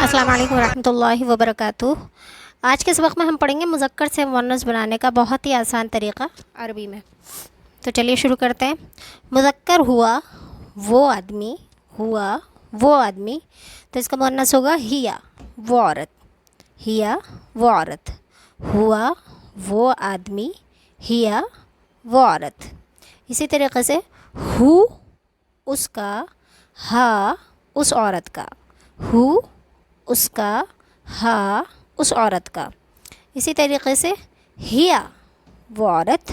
अस्सलाम वालेकुम रहमतुल्लाहि व बरकातुहू। आज के सबक में हम पढ़ेंगे मुज़क्कर से मुअन्नस बनाने का बहुत ही आसान तरीक़ा अरबी में। तो चलिए शुरू करते हैं। मुज़क्कर हुआ वो आदमी, हुआ वो आदमी, तो इसका मुअन्नस होगा हिया वो औरत, हिया वो औरत। हुआ वो आदमी, हिया वो औरत। इसी तरीक़े से हु उसका, हा उस औरत का, हु उसका, हा उस औरत का। इसी तरीक़े से हिया वो औरत,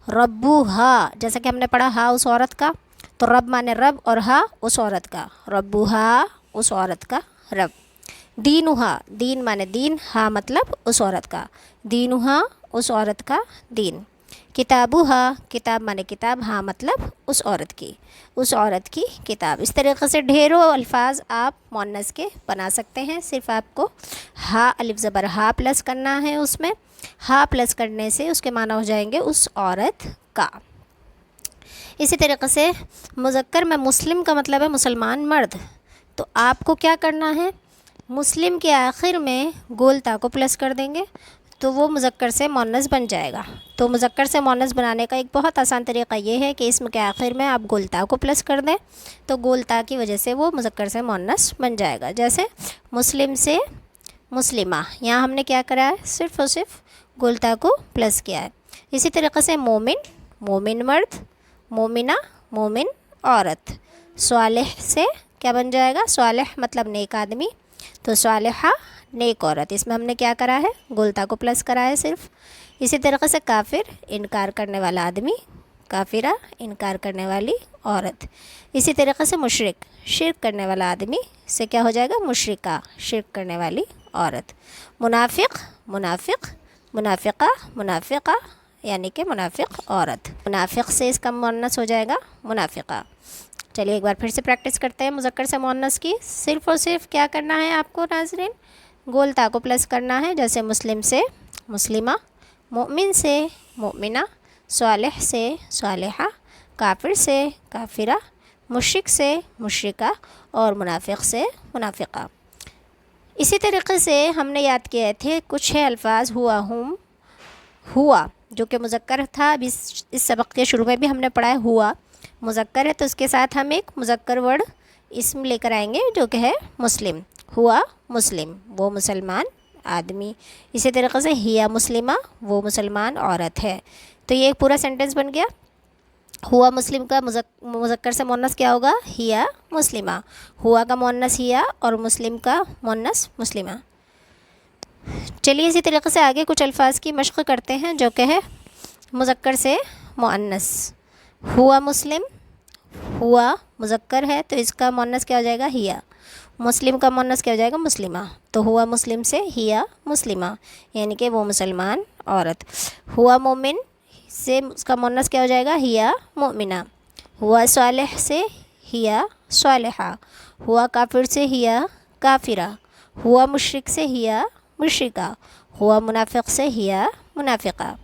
रब्बू हा, जैसा कि हमने पढ़ा हा उस औरत का, तो रब माने रब और हा उस औरत का, रब्बू हा उस औरत का रब। दीनुहा, दीन माने दीन, हा मतलब उस औरत का, दीनुहा उस औरत का दीन। किताबुहा, किताब माने किताब, हाँ मतलब उस औरत की, उस औरत की किताब। इस तरीक़े से ढेरों अल्फाज आप मुअन्नस के बना सकते हैं। सिर्फ़ आपको हा अलिफ ज़बर हा प्लस करना है, उसमें हा प्लस करने से उसके माना हो जाएंगे उस औरत का। इसी तरीक़े से मुज़क्कर में मुस्लिम का मतलब है मुसलमान मर्द, तो आपको क्या करना है, मुस्लिम के आखिर में गोल ता को प्लस कर देंगे तो वो मुज़क्कर से मुअन्नस बन जाएगा। तो मुज़क्कर से मुअन्नस बनाने का एक बहुत आसान तरीक़ा ये है कि इसम के आखिर में आप गोल ता को प्लस कर दें, तो गोल ता की वजह से वो मुज़क्कर से मुअन्नस बन जाएगा। जैसे मुस्लिम से मुस्लिमा, यहाँ हमने क्या करा है, सिर्फ़ और सिर्फ गोल ता को प्लस किया है। इसी तरीक़े से मोमिन, मोमिन मर्द, मोमिना मोमिन औरत। स्वालिह से क्या बन जाएगा, स्वालिह मतलब नेक आदमी, तो स्वालिहा नेक औरत। इसमें हमने क्या करा है, गोलता को प्लस करा है सिर्फ। इसी तरीक़े से काफिर, इनकार करने वाला आदमी, काफिरा इनकार करने वाली औरत। इसी तरीक़े से मुशरिक, शिरक करने वाला आदमी से क्या हो जाएगा, मुशरिका शिरक करने वाली औरत। मुनाफिक, मुनाफिक, मुनाफिका, मुनाफिका यानी कि मुनाफिक औरत। मुनाफिक से इसका मुअन्नस हो जाएगा मुनाफिका। चलिए एक बार फिर से प्रैक्टिस करते हैं मुज़क्कर से मुअन्नस की। सिर्फ़ और सिर्फ क्या करना है आपको नाज़रीन, गोल ता को प्लस करना है। जैसे मुस्लिम से मुस्लिमा, मोमिन से मोमिना, स्वालिह से स्वालिहा, काफिर से काफिरा, मुशरिक से मुशरिका और मुनाफिक से मुनाफिका। इसी तरीक़े से हमने याद किए थे कुछ है अल्फाज, हुआ हुम, हुआ जो कि मुज़क्कर था। अभी इस सबक के शुरू में भी हमने पढ़ा है हुआ मुज़क्कर है, तो उसके साथ हम एक मुज़क्कर वर्ड इसम लेकर आएंगे जो कि है मुस्लिम। हुआ मुस्लिम, वो मुसलमान आदमी। इसी तरीक़े से हिया मुस्लिमा, वो मुसलमान औरत है। तो ये एक पूरा सेंटेंस बन गया। हुआ मुस्लिम का मुज़क्कर से मुअन्नस क्या होगा, हिया मुस्लिमा। हुआ का मुअन्नस हिया और मुस्लिम का मुअन्नस मुस्लिमा। चलिए इसी तरीक़े से आगे कुछ अल्फाज की मश्क़ करते हैं जो कि है मुज़क्कर से मुअन्नस। हुआ मुस्लिम, हुआ मुज़क्कर है तो इसका मुअन्नस क्या हो जाएगा, हिया। मुस्लिम का मुअन्नस क्या हो जाएगा, मुस्लिमा। तो हुआ मुस्लिम से हिया मुस्लिमा यानी कि वो मुसलमान औरत। हुआ मोमिन से उसका मुअन्नस क्या हो जाएगा, हिया मोमिना। हुआ स्वालिह से हिया स्वालिहा। हुआ काफिर से हिया काफिरा। हुआ मुशरिक से हिया मुशरिका। हुआ मुनाफिक से हिया मुनाफिका।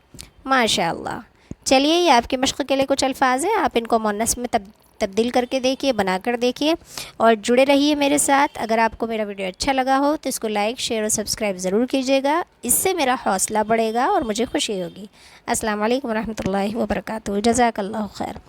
माशाअल्लाह। चलिए ये आपकी मश्क़ के लिए कुछ अल्फाज हैं, आप इनको मुअन्नस में तब्दील करके देखिए, बनाकर देखिए और जुड़े रहिए मेरे साथ। अगर आपको मेरा वीडियो अच्छा लगा हो तो इसको लाइक शेयर और सब्सक्राइब ज़रूर कीजिएगा, इससे मेरा हौसला बढ़ेगा और मुझे खुशी होगी। अस्सलाम वालेकुम रहमतुल्लाहि व बरकातुहू। जज़ाकल्लाहु खैर।